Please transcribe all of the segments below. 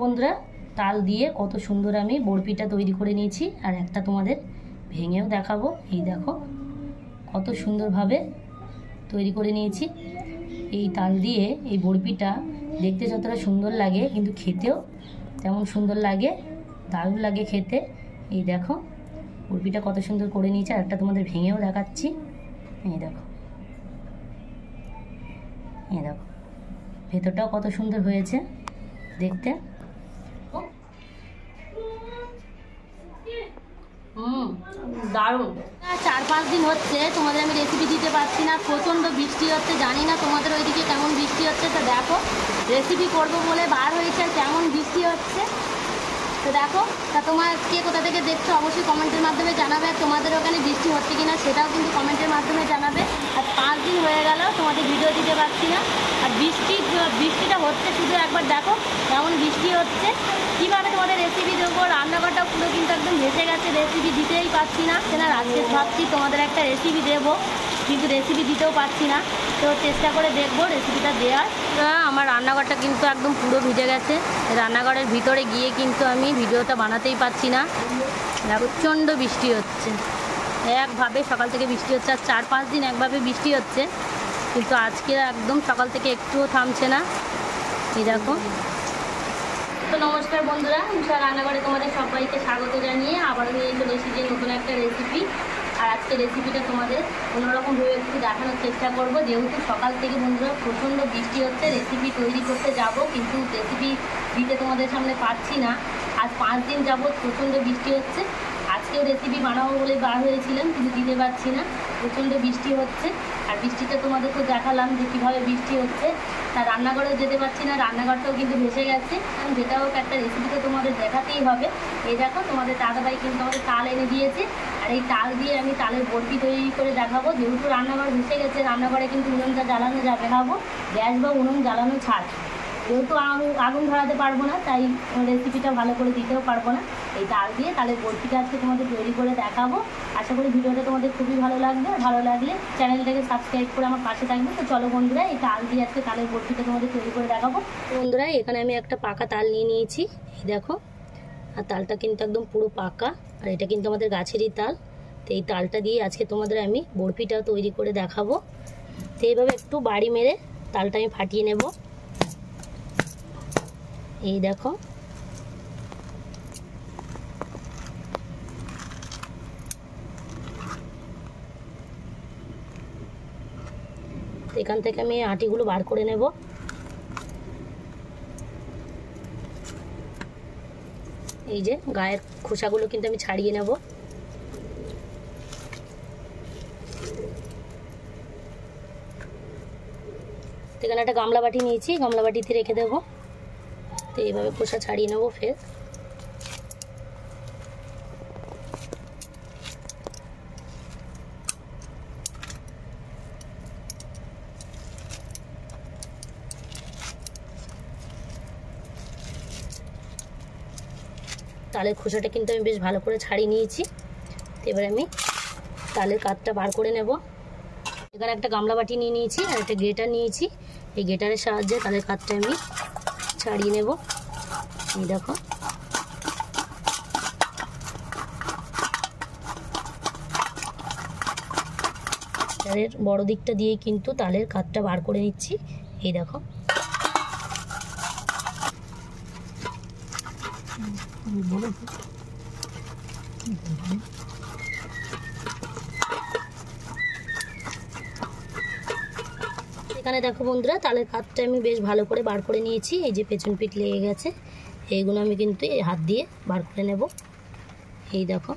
বন্ধুরা তাল দিয়ে কত সুন্দর আমি বরফিটা তৈরি করে নিয়েছি আর একটা তোমাদের ভেঙেও দেখাবো। এই দেখো কত সুন্দরভাবে তৈরি করে নিয়েছি। এই তাল দিয়ে এই বরফিটা দেখতে যতটা সুন্দর লাগে কিন্তু খেতেও তেমন সুন্দর লাগে, দারুণ লাগে খেতে। এই দেখো বরফিটা কত সুন্দর করে নিয়েছি আর একটা তোমাদের ভেঙেও দেখাচ্ছি। এই দেখো, এই দেখো ভেতরটাও কত সুন্দর হয়েছে দেখতে। দারুণ। 4-5 দিন হচ্ছে তোমাদের আমি রেসিপি দিতে পারছি না, প্রচণ্ড বৃষ্টি হচ্ছে। জানি না তোমাদের ওইদিকে কেমন বৃষ্টি হচ্ছে। তো দেখো রেসিপি করব বলে বার হয়েছে আর কেমন বৃষ্টি হচ্ছে। তো দেখো, তা তোমার কে কোথা থেকে দেখছো অবশ্যই কমেন্টের মাধ্যমে জানাবে। আর তোমাদের ওখানে বৃষ্টি হচ্ছে কিনা সেটাও কিন্তু কমেন্টের মাধ্যমে জানাবে। আর 5 দিন হয়ে গেল তোমাদের ভিডিও দিতে পারছি না। আর বৃষ্টিটা হচ্ছে শুধু একবার দেখো কেমন বৃষ্টি হচ্ছে। কীভাবে তোমাদের রেসিপি দেবো, রান্নাঘরটাও পুরো কিন্তু একদম ভেসে গেছে, রেসিপি দিতেই পারছি না। আজকে ভাবছি তোমাদের একটা রেসিপি দেবো কিন্তু রেসিপি দিতেও পারছি না। তো চেষ্টা করে দেখবো রেসিপিটা দেওয়ার। আমার রান্নাঘরটা কিন্তু একদম পুরো ভিজে গেছে। রান্নাঘরের ভিতরে গিয়ে কিন্তু আমি ভিডিওটা বানাতেই পারছি না, প্রচণ্ড বৃষ্টি হচ্ছে। একভাবে সকাল থেকে বৃষ্টি হচ্ছে আর 4-5 দিন একভাবে বৃষ্টি হচ্ছে, কিন্তু আজকে একদম সকাল থেকে একটুও থামছে না। এই দেখো। তো নমস্কার বন্ধুরা, রান্নাঘরে তোমাদের সবাইকে স্বাগত জানিয়ে আবারও নিয়ে চলে এসেছি নতুন একটা রেসিপি। আর আজকে রেসিপিটা তোমাদের অন্যরকমভাবে একটু দেখানোর চেষ্টা করব। যেহেতু সকাল থেকে বন্ধুরা প্রচণ্ড বৃষ্টি হচ্ছে, রেসিপি তৈরি করতে যাব কিন্তু রেসিপি দিতে তোমাদের সামনে পারছি না। আজ 5 দিন যাবৎ প্রচণ্ড বৃষ্টি হচ্ছে। আজকেও রেসিপি বানাবো বলে বার হয়েছিলাম কিন্তু দিতে পারছি না, প্রচণ্ড বৃষ্টি হচ্ছে। আর বৃষ্টিটা তোমাদের তো দেখালাম যে কীভাবে বৃষ্টি হচ্ছে। তা রান্নাঘরেও যেতে পারছি না, রান্নাঘরটাও কিন্তু ভেসে গেছে। যেটা হোক একটা রেসিপি তো তোমাদের দেখাতেই হবে। এই দেখো তোমাদের দাদাভাই কিন্তু আমাদের তাল এনে দিয়েছে আর এই তাল দিয়ে আমি তালের বরফি তৈরি করে দেখাবো। যেহেতু রান্নাঘর ভেসে গেছে, রান্নাঘরে কিন্তু উনুনটা জ্বালানো যাবে না, গ্যাস বা উনুন জ্বালানো ছাড়। যেহেতু আগুন ধরাতে পারবো না তাই রেসিপিটা ভালো করে দিতেও পারবো না। এই তাল দিয়ে তালের বরফিটা আজকে তোমাদের তৈরি করে দেখাবো। আশা করি ভিডিওটা তোমাদের খুবই ভালো লাগবে। ভালো লাগলে চ্যানেলটাকে সাবস্ক্রাইব করে আমার পাশে থাকবে। তো চলো বন্ধুরা, এই তাল দিয়ে আজকে তালের বরফিটা তোমাদের তৈরি করে দেখাবো। বন্ধুরা এখানে আমি একটা পাকা তাল নিয়ে নিয়েছি, এই দেখো। আর তালটা কিন্তু একদম পুরো পাকা আর এটা কিন্তু আমাদের গাছেরই তাল। তো এই তালটা দিয়ে আজকে তোমাদের আমি বরফিটা তৈরি করে দেখাবো। তো এইভাবে একটু বাড়ি মেরে তালটা আমি ফাটিয়ে নেব। এই দেখো, এখান থেকে আমি আটিগুলো বার করে নেব। এই যে গায়ের খোসাগুলো কিন্তু আমি ছাড়িয়ে নেব। এখানে একটা গামলা বাটি নিয়েছি, গামলা বাটিতে রেখে দেবো। তো এইভাবে খোসা ছাড়িয়ে নেবো। ফের তালের খোসাটা কিন্তু আমি বেশ ভালো করে ছাড়িয়ে নিয়েছি। তো এবার আমি তালের কাঠটা বার করে নেব। এখানে একটা গামলা বাটি নিয়ে নিয়েছি আর একটা গ্রেটার নিয়েছি। এই গ্রেটারের সাহায্যে তালের কাঠটা আমি ছাড়িয়ে নেব। এই দেখো, তালের বড় দিকটা দিয়ে কিন্তু তালের কাঠটা বার করে নিচ্ছি। এই দেখো, এখানে দেখো বন্ধুরা তালের কাঠটা আমি বেশ ভালো করে বার করে নিয়েছি। এই যে পেছন পিঠ লেগে গেছে, এইগুলো আমি কিন্তু এই হাত দিয়ে বার করে নেব। এই দেখো,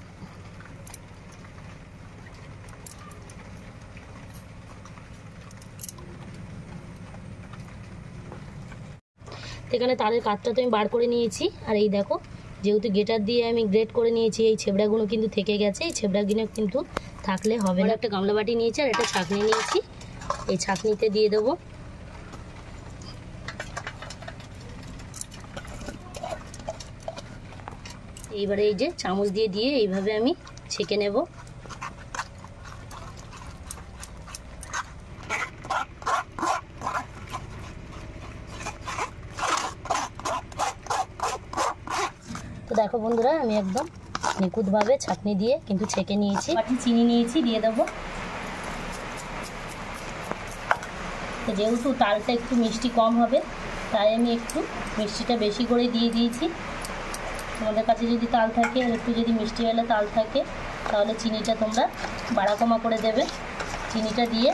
এখানে তালের কাঠটা তো আমি বার করে নিয়েছি। আর এই দেখো, যেহেতু গ্রেটার দিয়ে আমি গ্রেট করে নিয়েছি, এই ছেবড়াগুলো কিন্তু থেকে গেছে। এই ছেবড়াগুলো কিন্তু থাকলে হবে না। একটা গামলা বাটি নিয়েছি আর একটা ছাঁকনি নিয়েছি, এই ছাঁকনিতে দিয়ে দেবো। এইবারে এই যে চামচ দিয়ে এইভাবে আমি ছেঁকে নেব। তো দেখো বন্ধুরা, আমি একদম নিখুঁতভাবে ছাঁকনি দিয়ে কিন্তু ছেঁকে নিয়েছি। বাটি চিনি নিয়েছি, দিয়ে দেবো। তো যেহেতু তালটা একটু মিষ্টি কম হবে, তাই আমি একটু মিষ্টিটা বেশি করে দিয়ে দিয়েছি। তোমাদের কাছে যদি তাল থাকে, একটু যদি মিষ্টি হলে তাল থাকে, তাহলে চিনিটা তোমরা বাড়া কমা করে দেবে। চিনিটা দিয়ে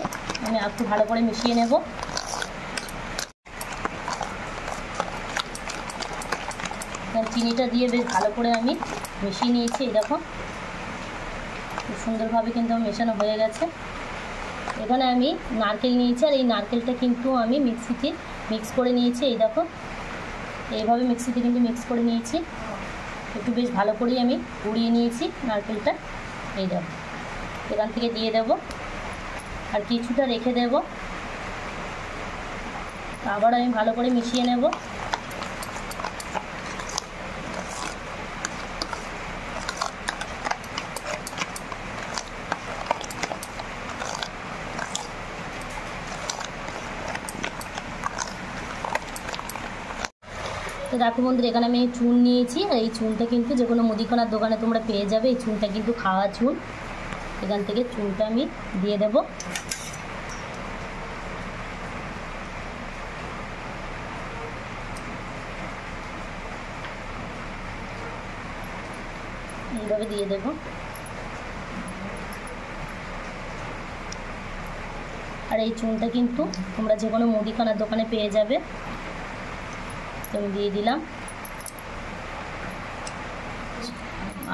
আমি একটু ভালো করে মিশিয়ে নেব। চিনিটা দিয়ে বেশ ভালো করে আমি মিশিয়ে নিয়েছি। এই দেখো খুব সুন্দরভাবে কিন্তু মেশানো হয়ে গেছে। এখানে আমি নারকেল নিয়েছি, আর এই নারকেলটা কিন্তু আমি মিক্সিতে মিক্স করে নিয়েছি। এই দেখো এইভাবে মিক্সিতে কিন্তু মিক্স করে নিয়েছি। একটু বেশ ভালো করেই আমি গুঁড়িয়ে নিয়েছি নারকেলটা। এই দেখো এখান থেকে দিয়ে দেব, আর কিছুটা রেখে দেব। আবার আমি ভালো করে মিশিয়ে নেব। তো দেখো বন্ধুরা, এখানে আমি চুন নিয়েছি, আর এই চুনটা কিন্তু যে কোনো মুদিখানার দোকানে তোমরা পেয়ে যাবে। এই চুনটা কিন্তু খাওয়া চুন। এখান থেকে চুনটা আমি দিয়ে দেব। এইভাবে দিয়ে দেব। আর এই চুনটা কিন্তু তোমরা যে কোনো মুদিখানার দোকানে পেয়ে যাবে। আমি দিয়ে দিলাম।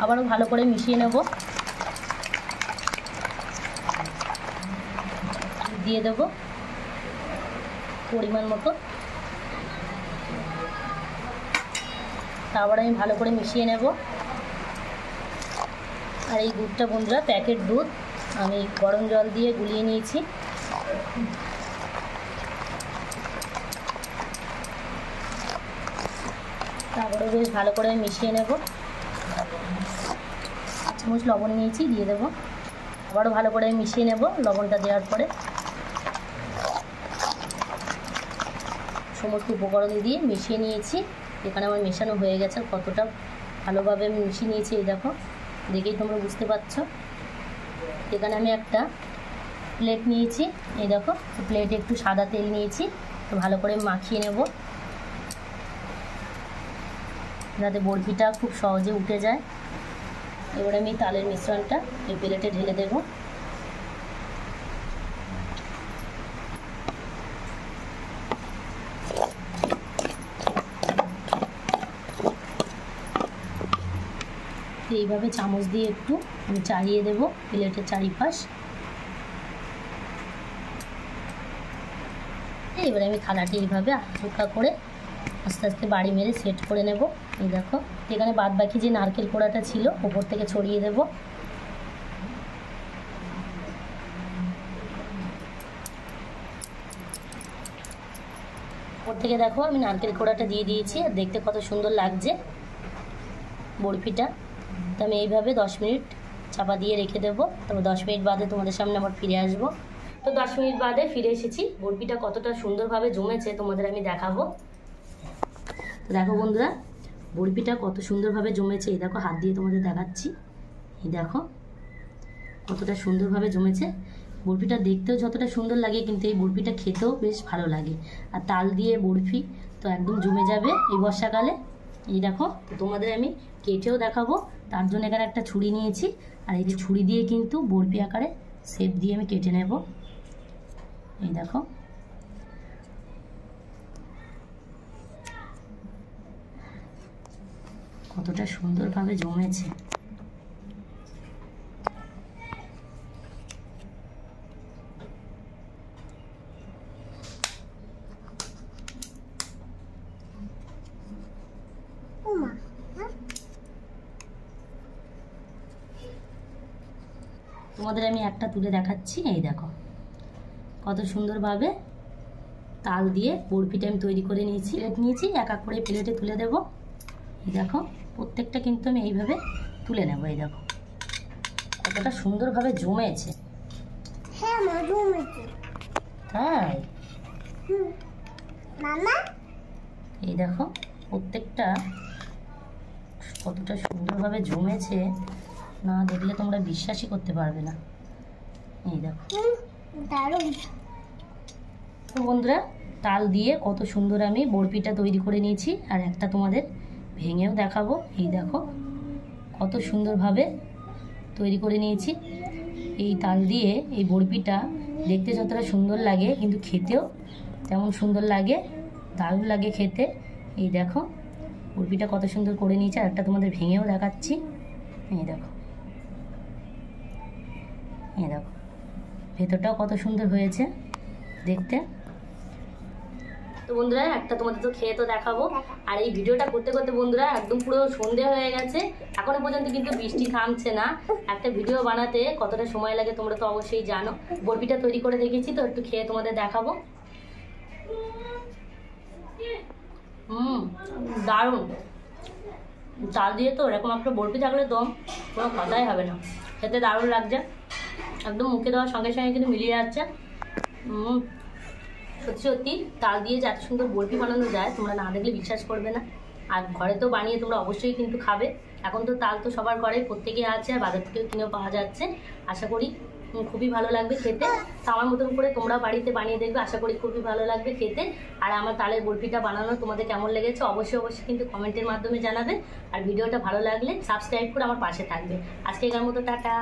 আবারও ভালো করে মিশিয়ে নেব। দিয়ে দেব পরিমাণ মতো। আবার আমি ভালো করে মিশিয়ে নেব। আর এই দুধটা বন্ধুরা প্যাকেট দুধ, আমি গরম জল দিয়ে গুলিয়ে নিয়েছি। তারপরে বেশ ভালো করে মিশিয়ে নেব। চামচ লবণ নিয়েছি, দিয়ে দেব। আবারও ভালো করে মিশিয়ে নেব। লবণটা দেওয়ার পরে সমস্ত উপকরণ দিয়ে মিশিয়ে নিয়েছি। এখানে আমার মেশানো হয়ে গেছে। কতটা ভালোভাবে আমি মিশিয়ে নিয়েছি এই দেখো, দেখেই তোমরা বুঝতে পারছো। এখানে আমি একটা প্লেট নিয়েছি। এই দেখো প্লেটে একটু সাদা তেল নিয়েছি। তো ভালো করে মাখিয়ে নেব, যাতে বরফিটা খুব সহজে উঠে যায়। এবারে আমি তালের মিশ্রণটা এই প্লেটে ঢেলে দেব। এইভাবে চামচ দিয়ে একটু আমি চাড়িয়ে দেব প্লেটের চারিপাশ। এবারে আমি থালাটি এইভাবে হালকা করে আস্তে আস্তে বাড়ি মেরে সেট করে নেব। এই দেখো এখানে বাদ বাকি যে নারকেল কোড়াটা ছিল ওপর থেকে ছড়িয়ে দেব। ওপর থেকে দেখো আমি নারকেল কোড়াটা দিয়ে দিয়েছি, আর দেখতে কত সুন্দর লাগছে বরফিটা। তো আমি এইভাবে 10 মিনিট চাপা দিয়ে রেখে দেবো। তারপর 10 মিনিট বাদে তোমাদের সামনে আবার ফিরে আসবো। তো 10 মিনিট বাদে ফিরে এসেছি। বরফিটা কতটা সুন্দরভাবে জমেছে তোমাদের আমি দেখাবো। তো দেখো বন্ধুরা, বরফিটা কত সুন্দরভাবে জমেছে। এই দেখো হাত দিয়ে তোমাদের দেখাচ্ছি। এই দেখো কতটা সুন্দরভাবে জমেছে। বরফিটা দেখতেও যতটা সুন্দর লাগে, কিন্তু এই বরফিটা খেতেও বেশ ভালো লাগে। আর তাল দিয়ে বরফি তো একদম জমে যাবে এই বর্ষাকালে। এই দেখো, তো তোমাদের আমি কেটেও দেখাবো। তার জন্য এখানে একটা ছুরি নিয়েছি, আর এই যে ছুরি দিয়ে কিন্তু বরফি আকারে শেপ দিয়ে আমি কেটে নেব। এই দেখো কতটা সুন্দরভাবে জমেছে। তোমাদের আমি একটা তুলে দেখাচ্ছি। এই দেখো কত সুন্দরভাবে তাল দিয়ে বরফিটা আমি তৈরি করে নিয়েছি। প্লেট নিয়েছি, এক এক করে প্লেটে তুলে দেব। এই দেখো প্রত্যেকটা কিন্তু আমি এইভাবে তুলে নেব। এই দেখো কতটা সুন্দরভাবে জমেছে। হ্যাঁ মা জমেছে। তাই মামা এই দেখো প্রত্যেকটা কতটা সুন্দরভাবে জমেছে, না দেখলে তোমরা বিশ্বাসই করতে পারবে না। এই দেখো দারুণ। তো বন্ধুরা, তাল দিয়ে কত সুন্দর আমি বরফিটা তৈরি করে নিয়েছি, আর একটা তোমাদের ভেঙেও দেখাবো। এই দেখো কত সুন্দরভাবে তৈরি করে নিয়েছি। এই তাল দিয়ে এই বরফিটা দেখতে যতটা সুন্দর লাগে, কিন্তু খেতেও তেমন সুন্দর লাগে, দারুণ লাগে খেতে। এই দেখো বরফিটা কত সুন্দর করে নিয়েছি, আর একটা তোমাদের ভেঙেও দেখাচ্ছি। এই দেখো, এই দেখো ভেতরটাও কত সুন্দর হয়েছে দেখতে। তো বন্ধুরা, একটা তোমাদের তো খেয়ে তো দেখাবো। আর এই ভিডিওটা করতে করতে বন্ধুরা একদম পুরো সন্ধে হয়ে গেছে, এখনো পর্যন্ত কিন্তু বৃষ্টি থামছে না। একটা ভিডিও বানাতে কতটা সময় লাগে তোমরা তো অবশ্যই জানো। বরফিটা তৈরি করে রেখেছি, তো একটু খেয়ে তোমাদের দেখাবো। দারুণ। চাল দিয়ে তো এরকম একটা বরফি থাকলে তো কোনো কথাই হবে না, খেতে দারুণ লাগছে। একদম মুখে দেওয়ার সঙ্গে সঙ্গে কিন্তু মিলিয়ে যাচ্ছে। সত্যি সত্যি তাল দিয়ে যে এত সুন্দর বরফি বানানো যায়, তোমরা না দেখলে বিশ্বাস করবে না। আর ঘরে তো বানিয়ে তোমরা অবশ্যই কিন্তু খাবে। এখন তো তাল তো সবার ঘরে প্রত্যেকেই আছে, আর বাজার থেকেও কিনেও পাওয়া যাচ্ছে। আশা করি খুবই ভালো লাগবে খেতে। তো আমার মতন করে তোমরা বাড়িতে বানিয়ে দেখবে, আশা করি খুবই ভালো লাগবে খেতে। আর আমার তালের বরফিটা বানানো তোমাদের কেমন লেগেছে অবশ্যই অবশ্যই কিন্তু কমেন্টের মাধ্যমে জানাবে। আর ভিডিওটা ভালো লাগলে সাবস্ক্রাইব করে আমার পাশে থাকবে। আজকে এর মতো টাটা।